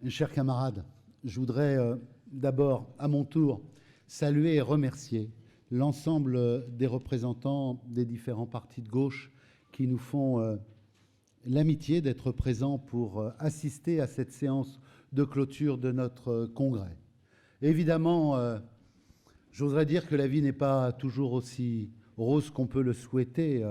Chers camarades, je voudrais d'abord, à mon tour, saluer et remercier l'ensemble des représentants des différents partis de gauche qui nous font l'amitié d'être présents pour assister à cette séance de clôture de notre congrès. Évidemment, j'oserais dire que la vie n'est pas toujours aussi rose qu'on peut le souhaiter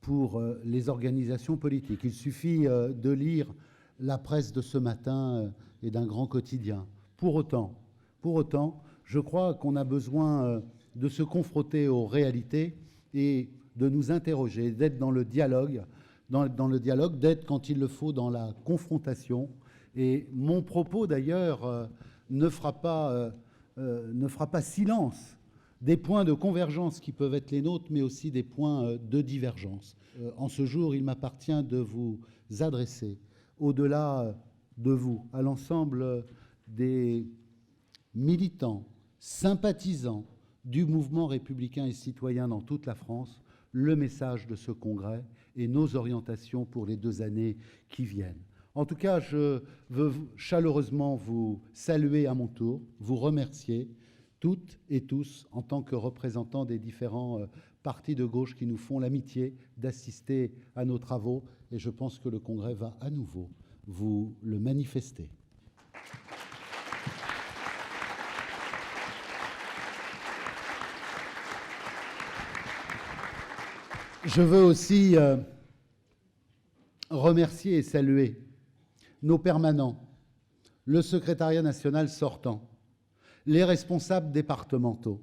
pour les organisations politiques. Il suffit de lire la presse de ce matin et d'un grand quotidien. Pour autant, je crois qu'on a besoin de se confronter aux réalités et de nous interroger, d'être dans le dialogue, d'être quand il le faut dans la confrontation. Et mon propos d'ailleurs ne fera pas silence des points de convergence qui peuvent être les nôtres, mais aussi des points de divergence. En ce jour, il m'appartient de vous adresser, au-delà de vous, à l'ensemble des militants, sympathisants du mouvement républicain et citoyen dans toute la France, le message de ce congrès et nos orientations pour les 2 années qui viennent. En tout cas, je veux chaleureusement vous saluer à mon tour, vous remercier toutes et tous en tant que représentants des différents partis de gauche qui nous font l'amitié d'assister à nos travaux. Et je pense que le congrès va à nouveau vous le manifester. Je veux aussi remercier et saluer nos permanents, le secrétariat national sortant, les responsables départementaux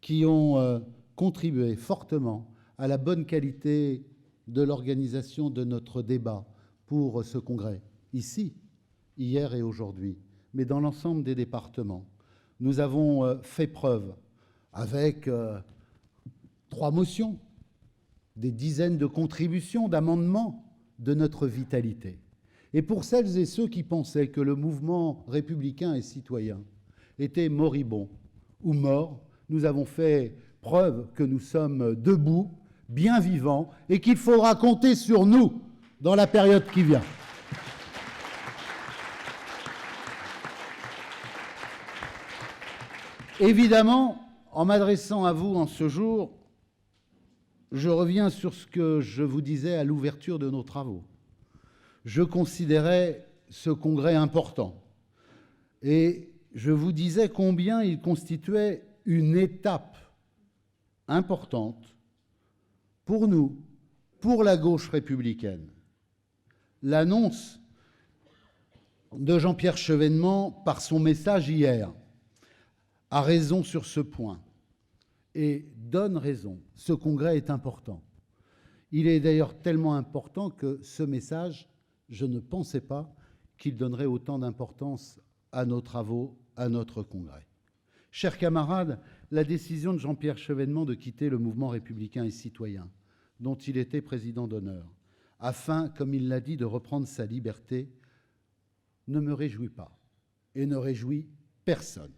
qui ont contribué fortement à la bonne qualité de l'organisation de notre débat pour ce congrès, ici, hier et aujourd'hui, mais dans l'ensemble des départements. Nous avons fait preuve avec 3 motions, des dizaines de contributions, d'amendements, de notre vitalité. Et pour celles et ceux qui pensaient que le mouvement républicain et citoyen était moribond ou mort, nous avons fait preuve que nous sommes debout, bien vivants, et qu'il faudra compter sur nous dans la période qui vient. Évidemment, en m'adressant à vous en ce jour, je reviens sur ce que je vous disais à l'ouverture de nos travaux. Je considérais ce congrès important et je vous disais combien il constituait une étape importante pour nous, pour la gauche républicaine. L'annonce de Jean-Pierre Chevènement par son message hier a raison sur ce point et donne raison. Ce congrès est important. Il est d'ailleurs tellement important que ce message, je ne pensais pas qu'il donnerait autant d'importance à nos travaux, à notre congrès. Chers camarades, la décision de Jean-Pierre Chevènement de quitter le mouvement républicain et citoyen, dont il était président d'honneur, afin, comme il l'a dit, de reprendre sa liberté, ne me réjouit pas et ne réjouit personne.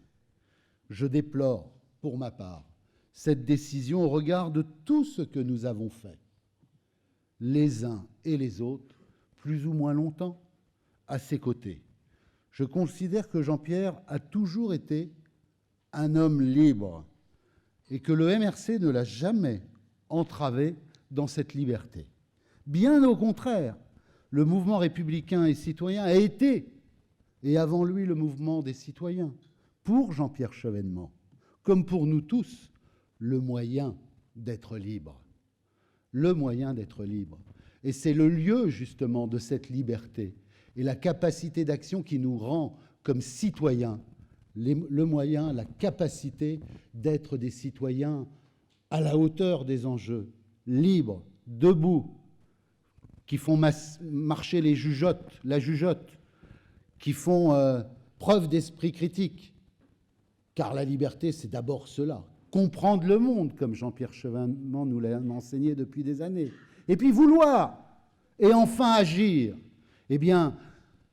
Je déplore, pour ma part, cette décision au regard de tout ce que nous avons fait, les uns et les autres, plus ou moins longtemps, à ses côtés. Je considère que Jean-Pierre a toujours été un homme libre et que le MRC ne l'a jamais entravé dans cette liberté. Bien au contraire, le mouvement républicain et citoyen a été, et avant lui le mouvement des citoyens, pour Jean-Pierre Chevènement, comme pour nous tous, le moyen d'être libre. Le moyen d'être libre. Et c'est le lieu, justement, de cette liberté et la capacité d'action qui nous rend, comme citoyens, le moyen, la capacité d'être des citoyens à la hauteur des enjeux, libres, debout, qui font marcher les jugeotes, la jugeote, qui font preuve d'esprit critique. Car la liberté, c'est d'abord cela. Comprendre le monde, comme Jean-Pierre Chevènement nous l'a enseigné depuis des années. Et puis vouloir, et enfin agir. Eh bien,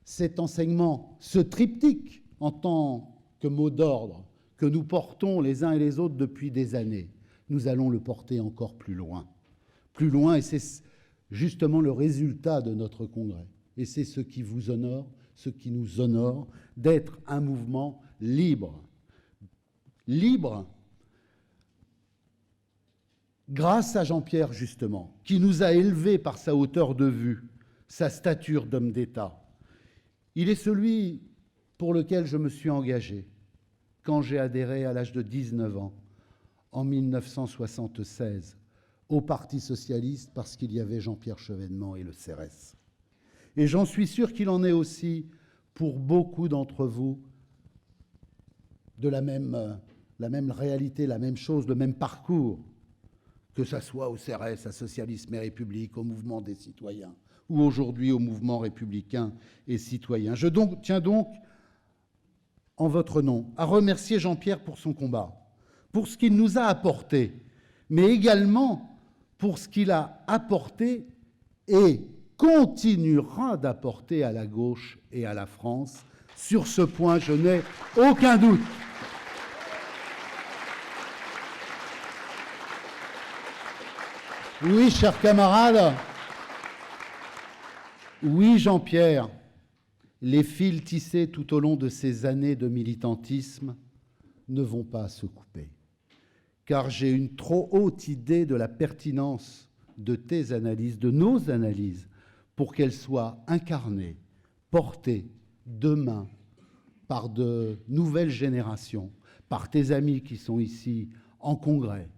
cet enseignement, ce triptyque, en tant que mot d'ordre, que nous portons les uns et les autres depuis des années, nous allons le porter encore plus loin. Plus loin, et c'est justement le résultat de notre congrès. et c'est ce qui vous honore, ce qui nous honore, d'être un mouvement libre. Libre grâce à Jean-Pierre, justement, qui nous a élevés par sa hauteur de vue, sa stature d'homme d'État. Il est celui pour lequel je me suis engagé quand j'ai adhéré à l'âge de 19 ans, en 1976, au Parti socialiste, parce qu'il y avait Jean-Pierre Chevènement et le CRS. Et j'en suis sûr qu'il en est aussi pour beaucoup d'entre vous de la même réalité, la même chose, le même parcours, que ce soit au CRS, à Socialisme et République, au mouvement des citoyens, ou aujourd'hui au mouvement républicain et citoyen. Je tiens donc, en votre nom, à remercier Jean-Pierre pour son combat, pour ce qu'il nous a apporté, mais également pour ce qu'il a apporté et continuera d'apporter à la gauche et à la France. Sur ce point, je n'ai aucun doute. Oui, chers camarades, oui, Jean-Pierre, les fils tissés tout au long de ces années de militantisme ne vont pas se couper, car j'ai une trop haute idée de la pertinence de tes analyses, de nos analyses, pour qu'elles soient incarnées, portées demain par de nouvelles générations, par tes amis qui sont ici en congrès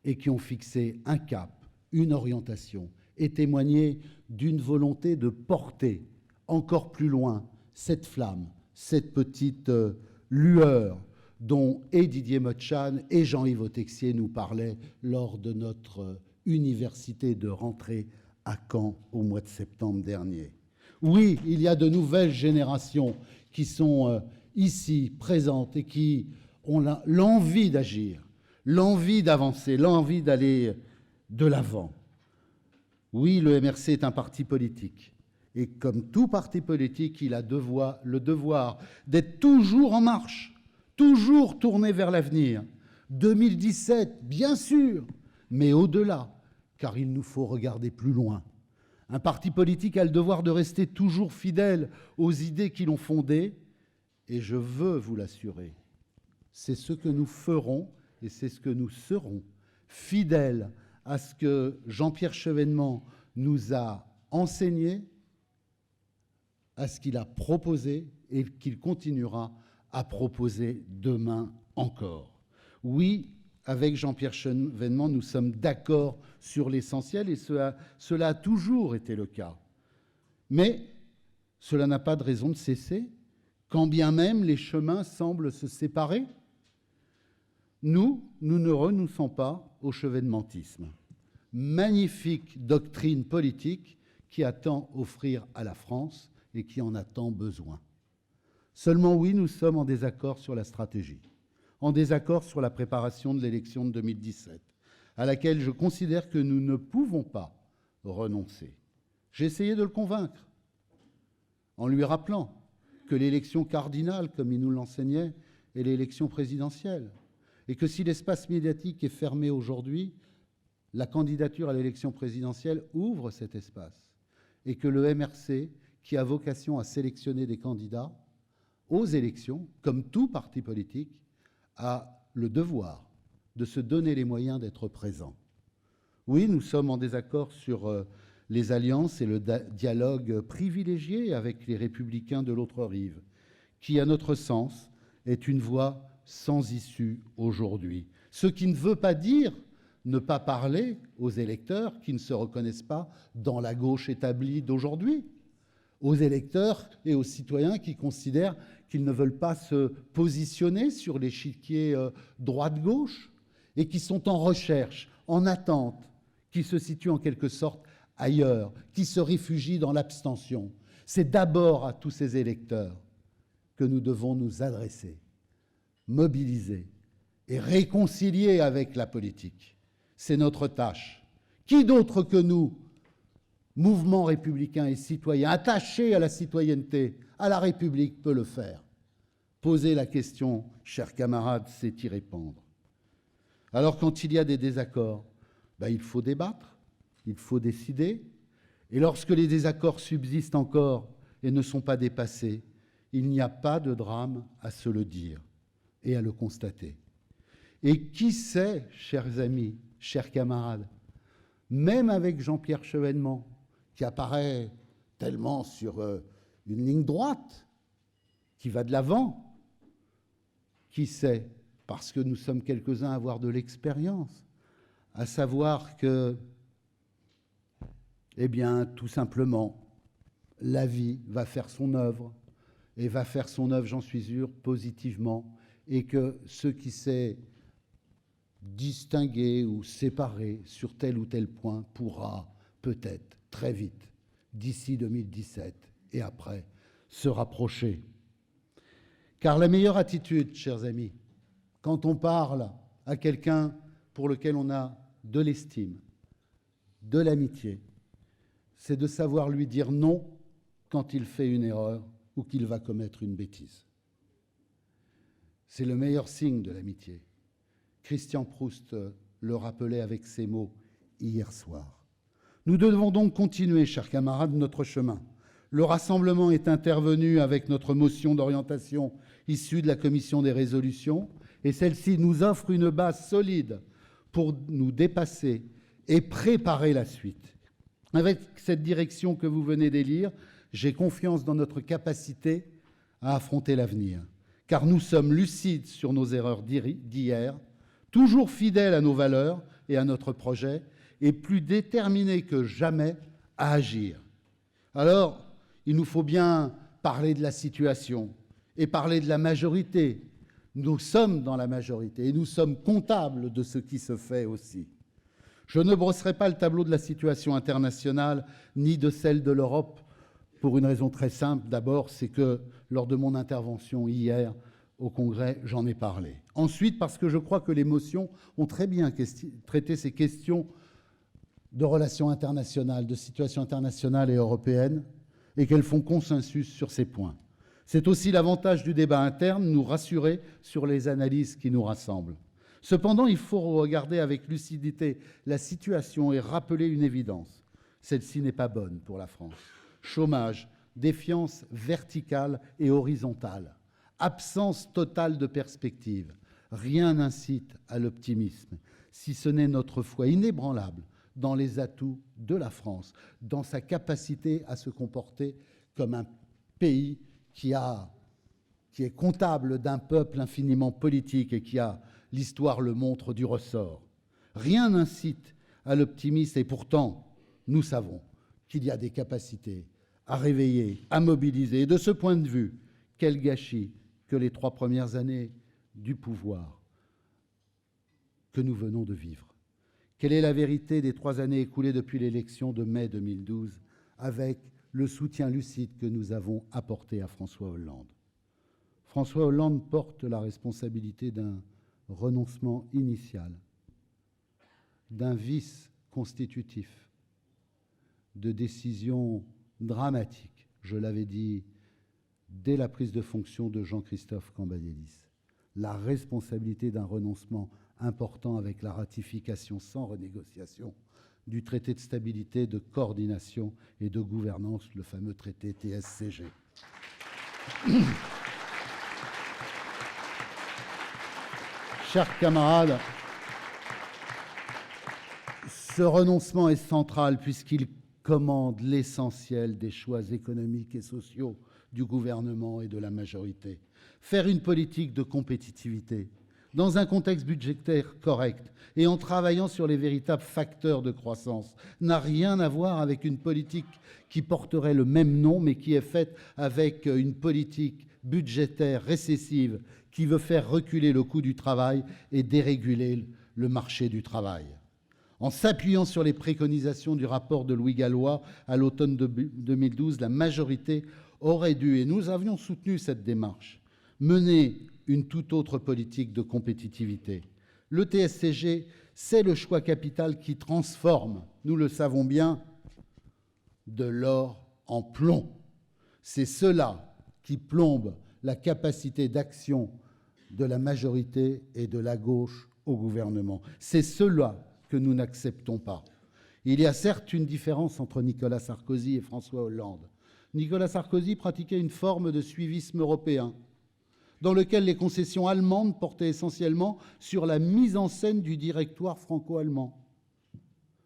et qui ont fixé un cap, une orientation, et témoigné d'une volonté de porter encore plus loin cette flamme, cette petite lueur dont et Didier Mottchan et Jean-Yves Autexier nous parlaient lors de notre université de rentrée à Caen au mois de septembre dernier. Oui, il y a de nouvelles générations qui sont ici présentes et qui ont l'envie d'agir, l'envie d'avancer, l'envie d'aller de l'avant. Oui, le MRC est un parti politique. Et comme tout parti politique, il a le devoir d'être toujours en marche, toujours tourné vers l'avenir. 2017, bien sûr, mais au-delà, car il nous faut regarder plus loin. Un parti politique a le devoir de rester toujours fidèle aux idées qui l'ont fondé, et je veux vous l'assurer, c'est ce que nous ferons et c'est ce que nous serons, fidèles à ce que Jean-Pierre Chevènement nous a enseigné, à ce qu'il a proposé et qu'il continuera à proposer demain encore. Oui, avec Jean-Pierre Chevènement, nous sommes d'accord sur l'essentiel et cela a toujours été le cas. Mais cela n'a pas de raison de cesser, quand bien même les chemins semblent se séparer. Nous ne renonçons pas au chevènementisme. Magnifique doctrine politique qui a tant à offrir à la France et qui en a tant besoin. Seulement oui, nous sommes en désaccord sur la stratégie, en désaccord sur la préparation de l'élection de 2017, à laquelle je considère que nous ne pouvons pas renoncer. J'ai essayé de le convaincre, en lui rappelant que l'élection cardinale, comme il nous l'enseignait, est l'élection présidentielle, et que si l'espace médiatique est fermé aujourd'hui, la candidature à l'élection présidentielle ouvre cet espace, et que le MRC, qui a vocation à sélectionner des candidats aux élections, comme tout parti politique, a le devoir de se donner les moyens d'être présent. Oui, nous sommes en désaccord sur les alliances et le dialogue privilégié avec les Républicains de l'autre rive, qui, à notre sens, est une voie sans issue aujourd'hui. Ce qui ne veut pas dire ne pas parler aux électeurs qui ne se reconnaissent pas dans la gauche établie d'aujourd'hui, aux électeurs et aux citoyens qui considèrent qu'ils ne veulent pas se positionner sur l'échiquier droite-gauche et qui sont en recherche, en attente, qui se situent en quelque sorte ailleurs, qui se réfugient dans l'abstention. C'est d'abord à tous ces électeurs que nous devons nous adresser, mobiliser et réconcilier avec la politique. C'est notre tâche. Qui d'autre que nous, mouvement républicain et citoyen, attaché à la citoyenneté, à la République, peut le faire? Poser la question, chers camarades, c'est y répondre. Alors quand il y a des désaccords, il faut débattre, il faut décider. Et lorsque les désaccords subsistent encore, et ne sont pas dépassés, il n'y a pas de drame à se le dire et à le constater. Et qui sait, chers amis, chers camarades, même avec Jean-Pierre Chevènement, qui apparaît tellement sur une ligne droite, qui va de l'avant, qui sait, parce que nous sommes quelques-uns à avoir de l'expérience, à savoir que, eh bien, tout simplement, la vie va faire son œuvre, et va faire son œuvre, j'en suis sûr, positivement, et que ce qui s'est distingué ou séparé sur tel ou tel point pourra peut-être très vite, d'ici 2017 et après, se rapprocher. Car la meilleure attitude, chers amis, quand on parle à quelqu'un pour lequel on a de l'estime, de l'amitié, c'est de savoir lui dire non quand il fait une erreur ou qu'il va commettre une bêtise. C'est le meilleur signe de l'amitié. Christian Proust le rappelait avec ces mots hier soir. Nous devons donc continuer, chers camarades, notre chemin. Le rassemblement est intervenu avec notre motion d'orientation issue de la commission des résolutions, et celle-ci nous offre une base solide pour nous dépasser et préparer la suite. Avec cette direction que vous venez d'élire, j'ai confiance dans notre capacité à affronter l'avenir, car nous sommes lucides sur nos erreurs d'hier, toujours fidèles à nos valeurs et à notre projet, et plus déterminés que jamais à agir. Alors, il nous faut bien parler de la situation et parler de la majorité. Nous sommes dans la majorité et nous sommes comptables de ce qui se fait aussi. Je ne brosserai pas le tableau de la situation internationale ni de celle de l'Europe pour une raison très simple. D'abord, c'est que lors de mon intervention hier au Congrès, j'en ai parlé. Ensuite, parce que je crois que les motions ont très bien traité ces questions de relations internationales, de situation internationale et européenne, et qu'elles font consensus sur ces points. C'est aussi l'avantage du débat interne, nous rassurer sur les analyses qui nous rassemblent. Cependant, il faut regarder avec lucidité la situation et rappeler une évidence. Celle-ci n'est pas bonne pour la France. Chômage, défiance verticale et horizontale, absence totale de perspective. Rien n'incite à l'optimisme, si ce n'est notre foi inébranlable dans les atouts de la France, dans sa capacité à se comporter comme un pays qui est comptable d'un peuple infiniment politique et qui a, l'histoire le montre, du ressort. Rien n'incite à l'optimisme et pourtant, nous savons qu'il y a des capacités à réveiller, à mobiliser. Et de ce point de vue, quel gâchis que les 3 premières années du pouvoir que nous venons de vivre. Quelle est la vérité des 3 années écoulées depuis l'élection de mai 2012 avec le soutien lucide que nous avons apporté à François Hollande? François Hollande porte la responsabilité d'un renoncement initial, d'un vice constitutif, de décisions dramatiques, je l'avais dit dès la prise de fonction de Jean-Christophe Cambadélis, la responsabilité d'un renoncement important avec la ratification sans renégociation du traité de stabilité, de coordination et de gouvernance, le fameux traité TSCG. Chers camarades, ce renoncement est central puisqu'il commande l'essentiel des choix économiques et sociaux du gouvernement et de la majorité. Faire une politique de compétitivité dans un contexte budgétaire correct et en travaillant sur les véritables facteurs de croissance n'a rien à voir avec une politique qui porterait le même nom mais qui est faite avec une politique budgétaire récessive qui veut faire reculer le coût du travail et déréguler le marché du travail. En s'appuyant sur les préconisations du rapport de Louis Gallois à l'automne 2012, la majorité aurait dû, et nous avions soutenu cette démarche, mener une toute autre politique de compétitivité. Le TSCG, c'est le choix capital qui transforme, nous le savons bien, de l'or en plomb. C'est cela qui plombe la capacité d'action de la majorité et de la gauche au gouvernement. C'est cela que nous n'acceptons pas. Il y a certes une différence entre Nicolas Sarkozy et François Hollande. Nicolas Sarkozy pratiquait une forme de suivisme européen, dans lequel les concessions allemandes portaient essentiellement sur la mise en scène du directoire franco-allemand.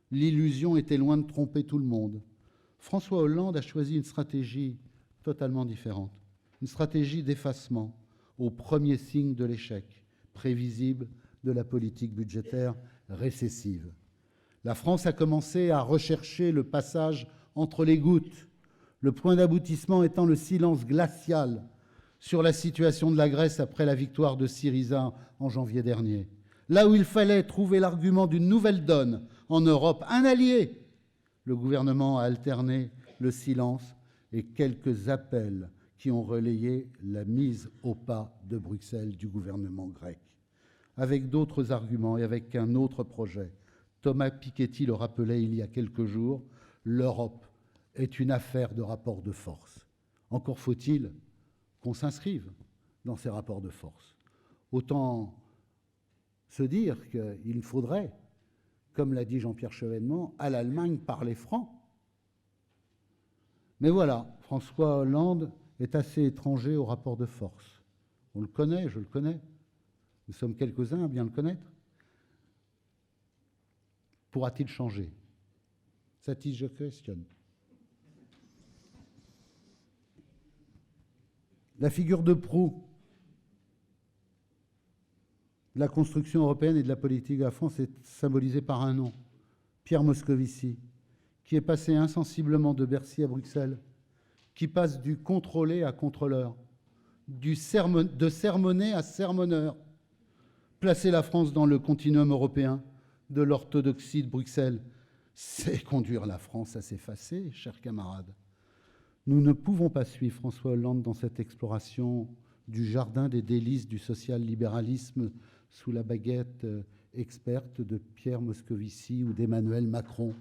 L'illusion était loin de tromper tout le monde. François Hollande a choisi une stratégie totalement différente, une stratégie d'effacement, au premier signe de l'échec prévisible de la politique budgétaire récessive. La France a commencé à rechercher le passage entre les gouttes, le point d'aboutissement étant le silence glacial sur la situation de la Grèce après la victoire de Syriza en janvier dernier. Là où il fallait trouver l'argument d'une nouvelle donne en Europe, un allié, le gouvernement a alterné le silence et quelques appels qui ont relayé la mise au pas de Bruxelles du gouvernement grec. Avec d'autres arguments et avec un autre projet, Thomas Piketty le rappelait il y a quelques jours, l'Europe est une affaire de rapport de force. Encore faut-il qu'on s'inscrive dans ces rapports de force. Autant se dire qu'il faudrait, comme l'a dit Jean-Pierre Chevènement, à l'Allemagne parler franc. Mais voilà, François Hollande est assez étranger au rapport de force. On le connaît, je le connais. Nous sommes quelques-uns à bien le connaître. Pourra-t-il changer? Ça, je questionne. La figure de proue de la construction européenne et de la politique de la France est symbolisée par un nom, Pierre Moscovici, qui est passé insensiblement de Bercy à Bruxelles, qui passe du contrôlé à contrôleur, de sermonné à sermonneur, placer la France dans le continuum européen de l'orthodoxie de Bruxelles, c'est conduire la France à s'effacer, chers camarades. Nous ne pouvons pas suivre François Hollande dans cette exploration du jardin des délices du social-libéralisme sous la baguette experte de Pierre Moscovici ou d'Emmanuel Macron.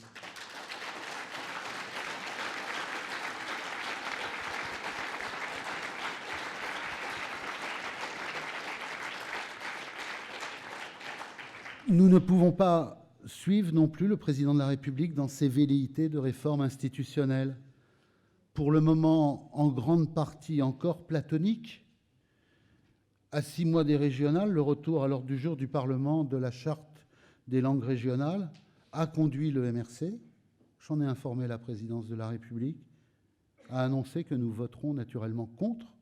Nous ne pouvons pas suivre non plus le président de la République dans ses velléités de réforme institutionnelle, pour le moment en grande partie encore platonique. À 6 mois des régionales, le retour à l'ordre du jour du Parlement de la charte des langues régionales a conduit le MRC, j'en ai informé la présidence de la République, à annoncer que nous voterons naturellement contre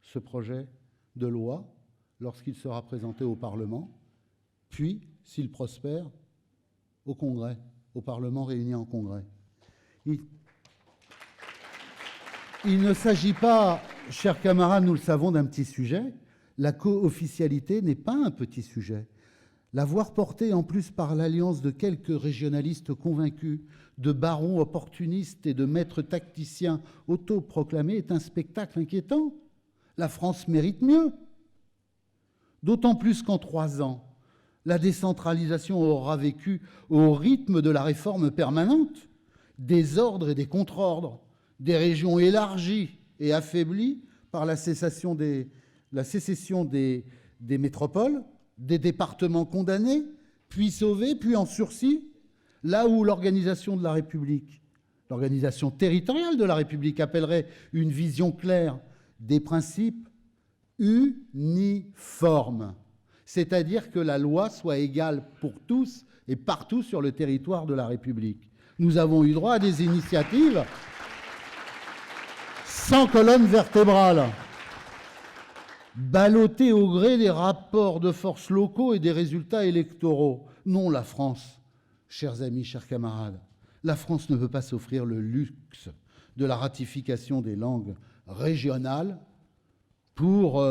ce projet de loi lorsqu'il sera présenté au Parlement, puis, s'il prospère, au Congrès, au Parlement réuni en Congrès. Il ne s'agit pas, chers camarades, nous le savons, d'un petit sujet. La co-officialité n'est pas un petit sujet. La voir portée en plus par l'alliance de quelques régionalistes convaincus, de barons opportunistes et de maîtres tacticiens autoproclamés est un spectacle inquiétant. La France mérite mieux. D'autant plus qu'en 3 ans, la décentralisation aura vécu au rythme de la réforme permanente, des ordres et des contre-ordres, des régions élargies et affaiblies par la sécession des métropoles, des départements condamnés, puis sauvés, puis en sursis, là où l'organisation de la République, l'organisation territoriale de la République appellerait une vision claire des principes uniformes, c'est-à-dire que la loi soit égale pour tous et partout sur le territoire de la République. Nous avons eu droit à des initiatives sans colonne vertébrale, ballottées au gré des rapports de force locaux et des résultats électoraux. Non, la France, chers amis, chers camarades, la France ne peut pas s'offrir le luxe de la ratification des langues régionales pour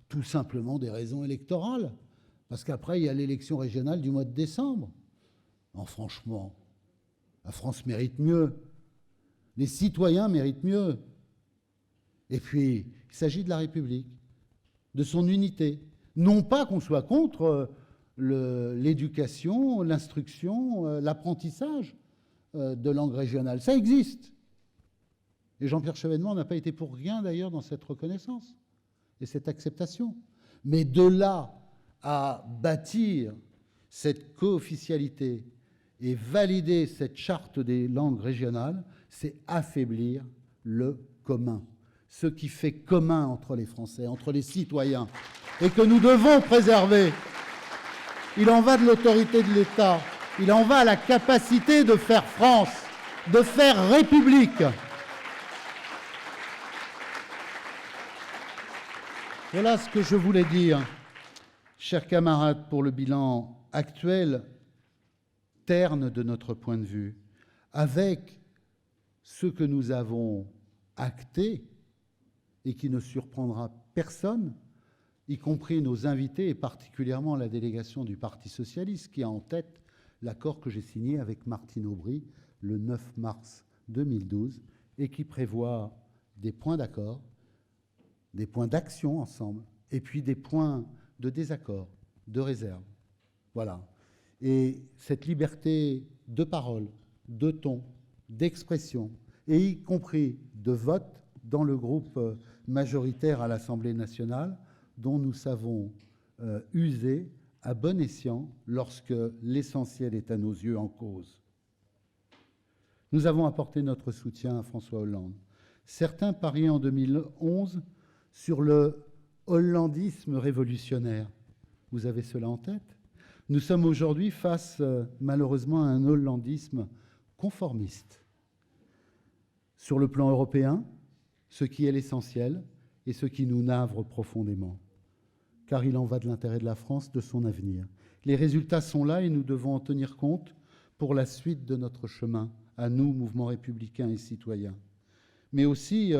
tout simplement des raisons électorales. Parce qu'après, il y a l'élection régionale du mois de décembre. Non, franchement, la France mérite mieux. Les citoyens méritent mieux. Et puis, il s'agit de la République, de son unité. Non pas qu'on soit contre l'éducation, l'instruction, l'apprentissage de langue régionale. Ça existe. Et Jean-Pierre Chevènement n'a pas été pour rien, d'ailleurs, dans cette reconnaissance et cette acceptation. Mais de là à bâtir cette co-officialité et valider cette charte des langues régionales, c'est affaiblir le commun, ce qui fait commun entre les Français, entre les citoyens, et que nous devons préserver. Il en va de l'autorité de l'État, il en va de la capacité de faire France, de faire République. Voilà ce que je voulais dire, chers camarades, pour le bilan actuel, terne de notre point de vue, avec ce que nous avons acté et qui ne surprendra personne, y compris nos invités et particulièrement la délégation du Parti socialiste qui a en tête l'accord que j'ai signé avec Martine Aubry le 9 mars 2012 et qui prévoit des points d'accord, des points d'action ensemble et puis des points de désaccord, de réserve. Voilà. Et cette liberté de parole, de ton, d'expression, et y compris de vote dans le groupe majoritaire à l'Assemblée nationale, dont nous savons user à bon escient lorsque l'essentiel est à nos yeux en cause. Nous avons apporté notre soutien à François Hollande. Certains pariaient en 2011 sur le hollandisme révolutionnaire. Vous avez cela en tête ? Nous sommes aujourd'hui face, malheureusement, à un hollandisme conformiste. Sur le plan européen, ce qui est l'essentiel et ce qui nous navre profondément. Car il en va de l'intérêt de la France, de son avenir. Les résultats sont là et nous devons en tenir compte pour la suite de notre chemin, à nous, mouvement républicain et citoyen. Mais aussi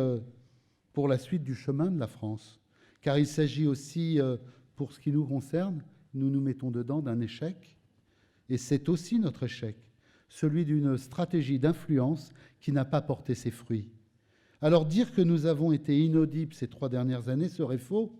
pour la suite du chemin de la France. Car il s'agit aussi, pour ce qui nous concerne, nous nous mettons dedans d'un échec, et c'est aussi notre échec, celui d'une stratégie d'influence qui n'a pas porté ses fruits. Alors dire que nous avons été inaudibles ces 3 dernières années serait faux.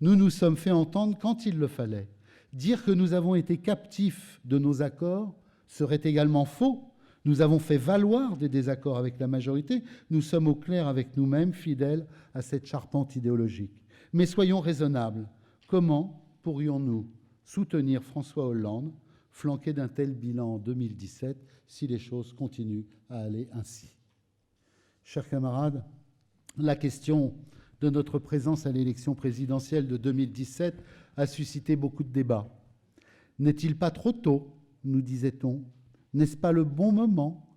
Nous nous sommes fait entendre quand il le fallait. Dire que nous avons été captifs de nos accords serait également faux. Nous avons fait valoir des désaccords avec la majorité. Nous sommes au clair avec nous-mêmes, fidèles à cette charpente idéologique. Mais soyons raisonnables. Comment pourrions-nous soutenir François Hollande, flanqué d'un tel bilan en 2017, si les choses continuent à aller ainsi ? Chers camarades, la question de notre présence à l'élection présidentielle de 2017 a suscité beaucoup de débats. N'est-il pas trop tôt, nous disait-on ? N'est-ce pas le bon moment ?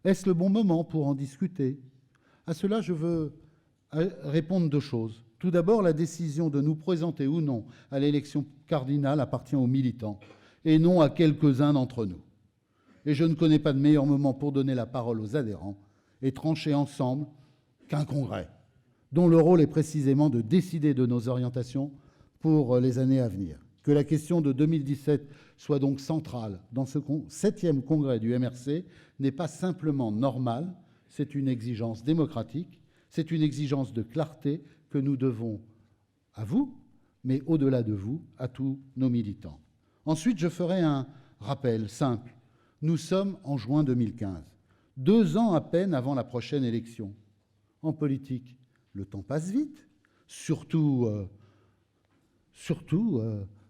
Est-ce le bon moment pour en discuter ? À cela, je veux répondre 2 choses. Tout d'abord, la décision de nous présenter ou non à l'élection cardinale appartient aux militants et non à quelques-uns d'entre nous. Et je ne connais pas de meilleur moment pour donner la parole aux adhérents et trancher ensemble qu'un congrès, dont le rôle est précisément de décider de nos orientations pour les années à venir. Que la question de 2017 soit donc centrale dans ce 7e congrès du MRC n'est pas simplement normal, c'est une exigence démocratique, c'est une exigence de clarté que nous devons à vous, mais au-delà de vous, à tous nos militants. Ensuite, je ferai un rappel simple. Nous sommes en juin 2015, 2 ans à peine avant la prochaine élection. En politique, le temps passe vite, surtout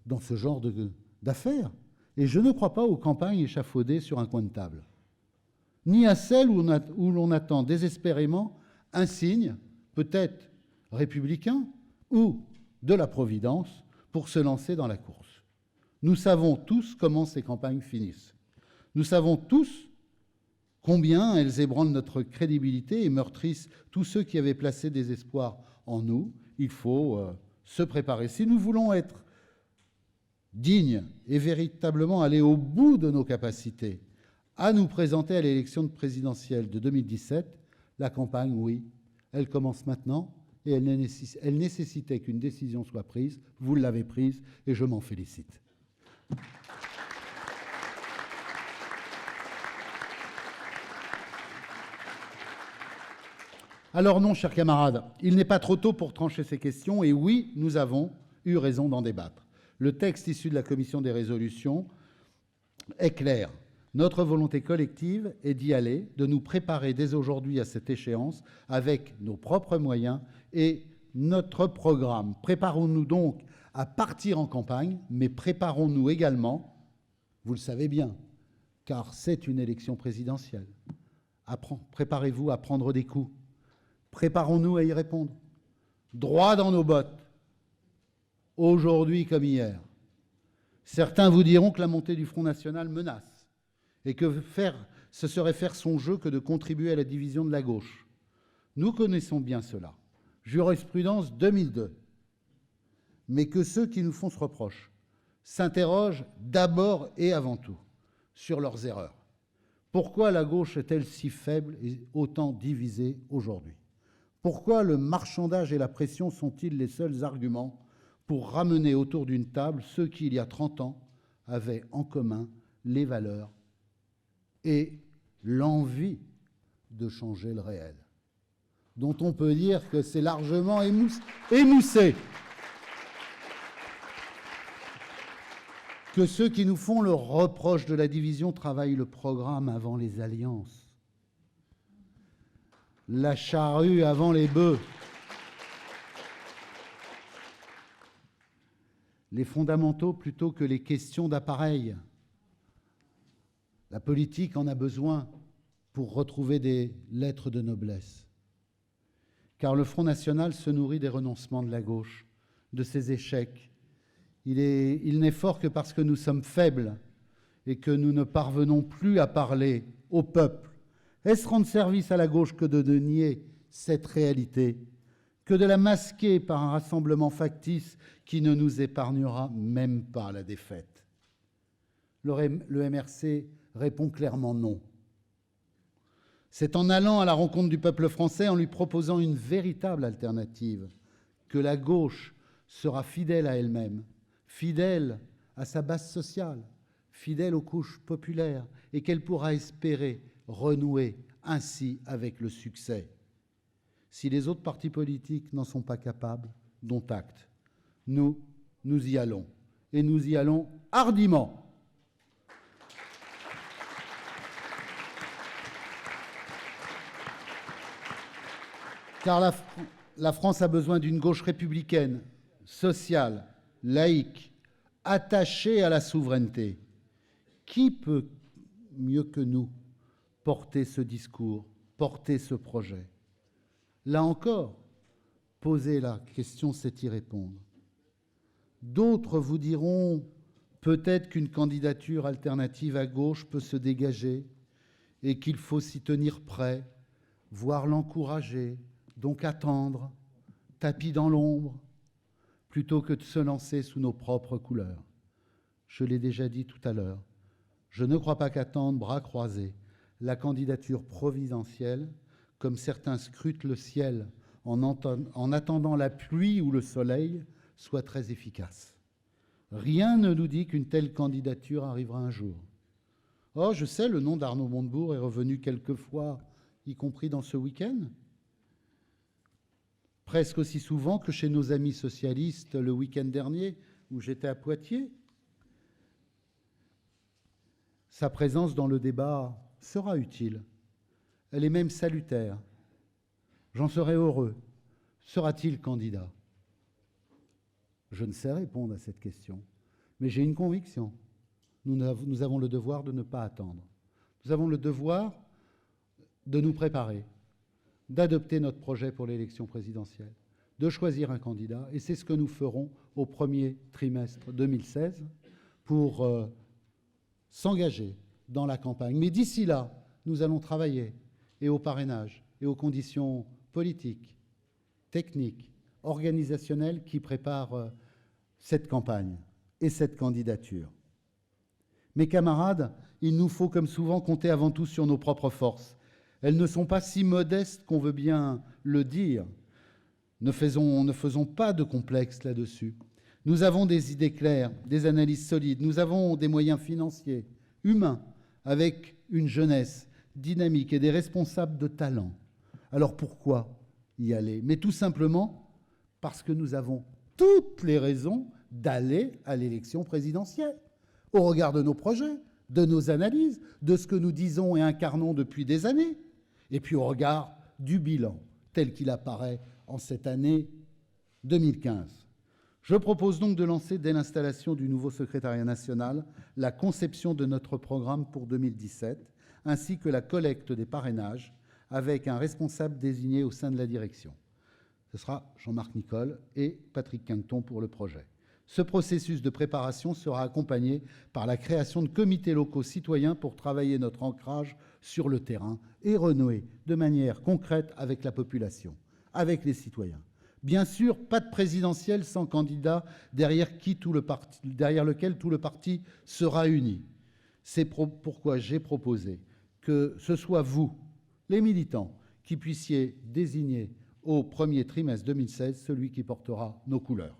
dans ce genre d'affaires. Et je ne crois pas aux campagnes échafaudées sur un coin de table, ni à celles où l'on attend désespérément un signe, peut-être républicain, ou de la Providence, pour se lancer dans la course. Nous savons tous comment ces campagnes finissent. Nous savons tous combien elles ébranlent notre crédibilité et meurtrissent tous ceux qui avaient placé des espoirs en nous. Il faut se préparer. Si nous voulons être dignes et véritablement aller au bout de nos capacités à nous présenter à l'élection présidentielle de 2017, la campagne, oui, elle commence maintenant et elle nécessitait qu'une décision soit prise. Vous l'avez prise et je m'en félicite. Alors non, chers camarades, il n'est pas trop tôt pour trancher ces questions et oui, nous avons eu raison d'en débattre. Le texte issu de la commission des résolutions est clair. Notre volonté collective est d'y aller, de nous préparer dès aujourd'hui à cette échéance avec nos propres moyens et notre programme. Préparons-nous donc à partir en campagne, mais préparons-nous également, vous le savez bien, car c'est une élection présidentielle. Préparez-vous à prendre des coups. Préparons-nous à y répondre. Droit dans nos bottes, aujourd'hui comme hier. Certains vous diront que la montée du Front National menace et que ce serait faire son jeu que de contribuer à la division de la gauche. Nous connaissons bien cela. Jurisprudence 2002. Mais que ceux qui nous font ce reproche s'interrogent d'abord et avant tout sur leurs erreurs. Pourquoi la gauche est-elle si faible et autant divisée aujourd'hui ? Pourquoi le marchandage et la pression sont-ils les seuls arguments pour ramener autour d'une table ceux qui, il y a 30 ans, avaient en commun les valeurs et l'envie de changer le réel, dont on peut dire que c'est largement émoussé. Que ceux qui nous font le reproche de la division travaillent le programme avant les alliances. La charrue avant les bœufs. Les fondamentaux plutôt que les questions d'appareil. La politique en a besoin pour retrouver des lettres de noblesse. Car le Front National se nourrit des renoncements de la gauche, de ses échecs. Il n'est fort que parce que nous sommes faibles et que nous ne parvenons plus à parler au peuple. Est-ce rendre service à la gauche que de nier cette réalité, que de la masquer par un rassemblement factice qui ne nous épargnera même pas la défaite? Le MRC répond clairement non. C'est en allant à la rencontre du peuple français, en lui proposant une véritable alternative, que la gauche sera fidèle à elle-même, fidèle à sa base sociale, fidèle aux couches populaires, et qu'elle pourra espérer renouer ainsi avec le succès. Si les autres partis politiques n'en sont pas capables, dont acte. Nous y allons. Et nous y allons hardiment. Car la France a besoin d'une gauche républicaine, sociale, laïque, attachée à la souveraineté. Qui peut mieux que nous porter ce discours, porter ce projet? Là encore, poser la question, c'est y répondre. D'autres vous diront peut-être qu'une candidature alternative à gauche peut se dégager et qu'il faut s'y tenir prêt, voire l'encourager, donc attendre, tapis dans l'ombre, plutôt que de se lancer sous nos propres couleurs. Je l'ai déjà dit tout à l'heure, je ne crois pas qu'attendre, bras croisés, la candidature providentielle, comme certains scrutent le ciel en attendant la pluie ou le soleil, soit très efficace. Rien ne nous dit qu'une telle candidature arrivera un jour. Oh, je sais, le nom d'Arnaud Montebourg est revenu quelques fois, y compris dans ce week-end, presque aussi souvent que chez nos amis socialistes le week-end dernier, où j'étais à Poitiers. Sa présence dans le débat sera utile. Elle est même salutaire. J'en serai heureux. Sera-t-il candidat? Je ne sais répondre à cette question, mais j'ai une conviction. Nous avons le devoir de ne pas attendre. Nous avons le devoir de nous préparer, d'adopter notre projet pour l'élection présidentielle, de choisir un candidat, et c'est ce que nous ferons au premier trimestre 2016 pour s'engager dans la campagne. Mais d'ici là, nous allons travailler et au parrainage et aux conditions politiques, techniques, organisationnelles qui préparent cette campagne et cette candidature. Mes camarades, il nous faut comme souvent compter avant tout sur nos propres forces. Elles ne sont pas si modestes qu'on veut bien le dire. Ne faisons pas de complexe là-dessus. Nous avons des idées claires, des analyses solides, nous avons des moyens financiers, humains, avec une jeunesse dynamique et des responsables de talent. Alors pourquoi y aller? Mais tout simplement parce que nous avons toutes les raisons d'aller à l'élection présidentielle, au regard de nos projets, de nos analyses, de ce que nous disons et incarnons depuis des années, et puis au regard du bilan tel qu'il apparaît en cette année 2015. Je propose donc de lancer, dès l'installation du nouveau secrétariat national, la conception de notre programme pour 2017, ainsi que la collecte des parrainages, avec un responsable désigné au sein de la direction. Ce sera Jean-Marc Nicole et Patrick Quinton pour le projet. Ce processus de préparation sera accompagné par la création de comités locaux citoyens pour travailler notre ancrage sur le terrain et renouer de manière concrète avec la population, avec les citoyens. Bien sûr, pas de présidentielle sans candidat derrière lequel tout le parti sera uni. C'est pourquoi j'ai proposé que ce soit vous, les militants, qui puissiez désigner au premier trimestre 2016 celui qui portera nos couleurs.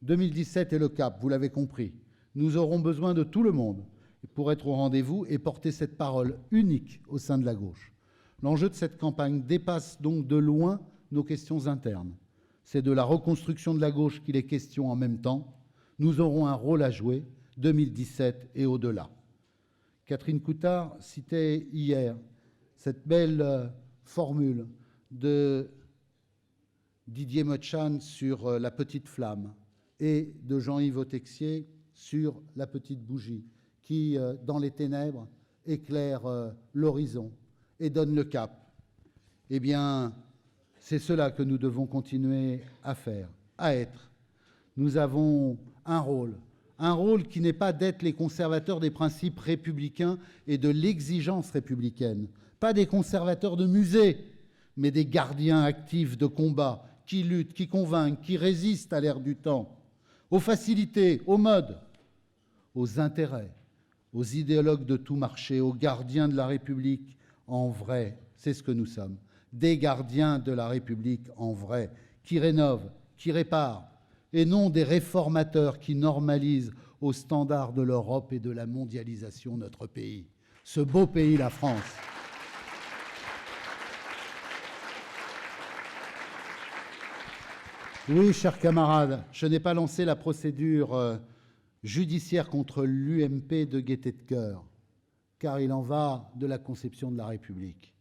2017 est le cap, vous l'avez compris. Nous aurons besoin de tout le monde pour être au rendez-vous et porter cette parole unique au sein de la gauche. L'enjeu de cette campagne dépasse donc de loin nos questions internes. C'est de la reconstruction de la gauche qu'il est question en même temps. Nous aurons un rôle à jouer, 2017 et au-delà. Catherine Coutard citait hier cette belle formule de Didier Mottchan sur la petite flamme et de Jean-Yves Texier sur la petite bougie qui, dans les ténèbres, éclaire l'horizon et donne le cap. Eh bien, c'est cela que nous devons continuer à faire, à être. Nous avons un rôle qui n'est pas d'être les conservateurs des principes républicains et de l'exigence républicaine, pas des conservateurs de musée, mais des gardiens actifs de combat qui luttent, qui convainquent, qui résistent à l'ère du temps, aux facilités, aux modes, aux intérêts, aux idéologues de tout marché, aux gardiens de la République en vrai. C'est ce que nous sommes, des gardiens de la République en vrai, qui rénovent, qui réparent, et non des réformateurs qui normalisent aux standards de l'Europe et de la mondialisation notre pays, ce beau pays, la France. Oui, chers camarades, je n'ai pas lancé la procédure judiciaire contre l'UMP de gaieté de cœur, car il en va de la conception de la République.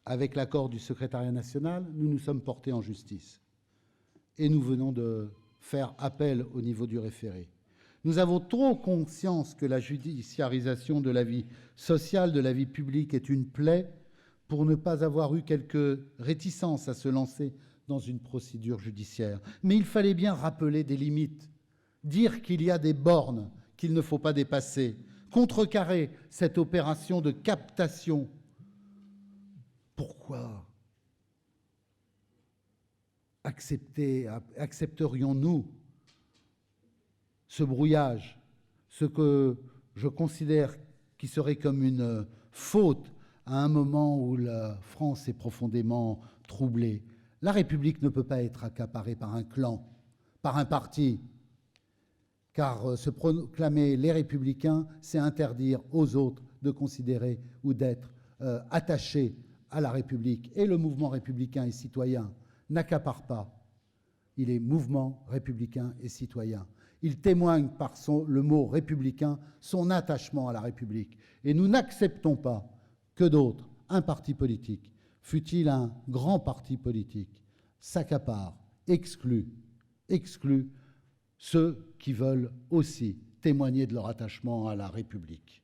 Avec l'accord du secrétariat national, nous nous sommes portés en justice et nous venons de faire appel au niveau du référé. Nous avons trop conscience que la judiciarisation de la vie sociale, de la vie publique est une plaie pour ne pas avoir eu quelques réticences à se lancer dans une procédure judiciaire. Mais il fallait bien rappeler des limites, dire qu'il y a des bornes qu'il ne faut pas dépasser, contrecarrer cette opération de captation. Pourquoi accepterions-nous ce brouillage, ce que je considère qui serait comme une faute à un moment où la France est profondément troublée? La République ne peut pas être accaparée par un clan, par un parti, car se proclamer les Républicains, c'est interdire aux autres de considérer ou d'être attachés à la République. Et le mouvement républicain et citoyen n'accapare pas. Il est mouvement républicain et citoyen. Il témoigne par le mot républicain son attachement à la République. Et nous n'acceptons pas que d'autres, un parti politique, fût-il un grand parti politique, s'accapare, exclut ceux qui veulent aussi témoigner de leur attachement à la République.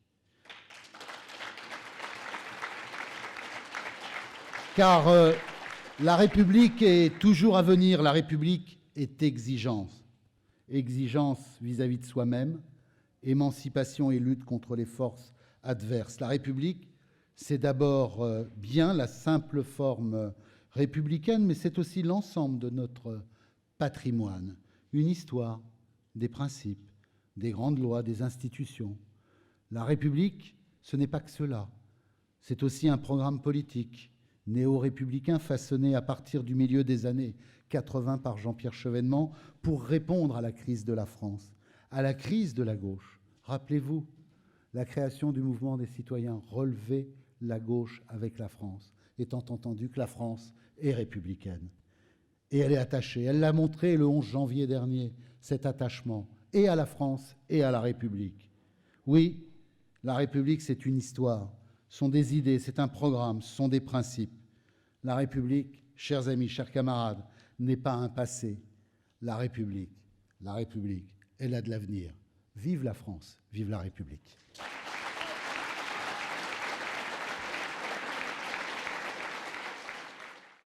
Car la République est toujours à venir, la République est exigence. Exigence vis-à-vis de soi-même, émancipation et lutte contre les forces adverses. La République, c'est d'abord bien la simple forme républicaine, mais c'est aussi l'ensemble de notre patrimoine, une histoire, des principes, des grandes lois, des institutions. La République, ce n'est pas que cela. C'est aussi un programme politique néo-républicain façonné à partir du milieu des années 80 par Jean-Pierre Chevènement pour répondre à la crise de la France, à la crise de la gauche. Rappelez-vous, la création du mouvement des citoyens, relever la gauche avec la France, étant entendu que la France est républicaine. Et elle est attachée. Elle l'a montré le 11 janvier dernier, cet attachement, et à la France et à la République. Oui, la République, c'est une histoire, ce sont des idées, c'est un programme, ce sont des principes. La République, chers amis, chers camarades, n'est pas un passé. La République, elle a de l'avenir. Vive la France, vive la République.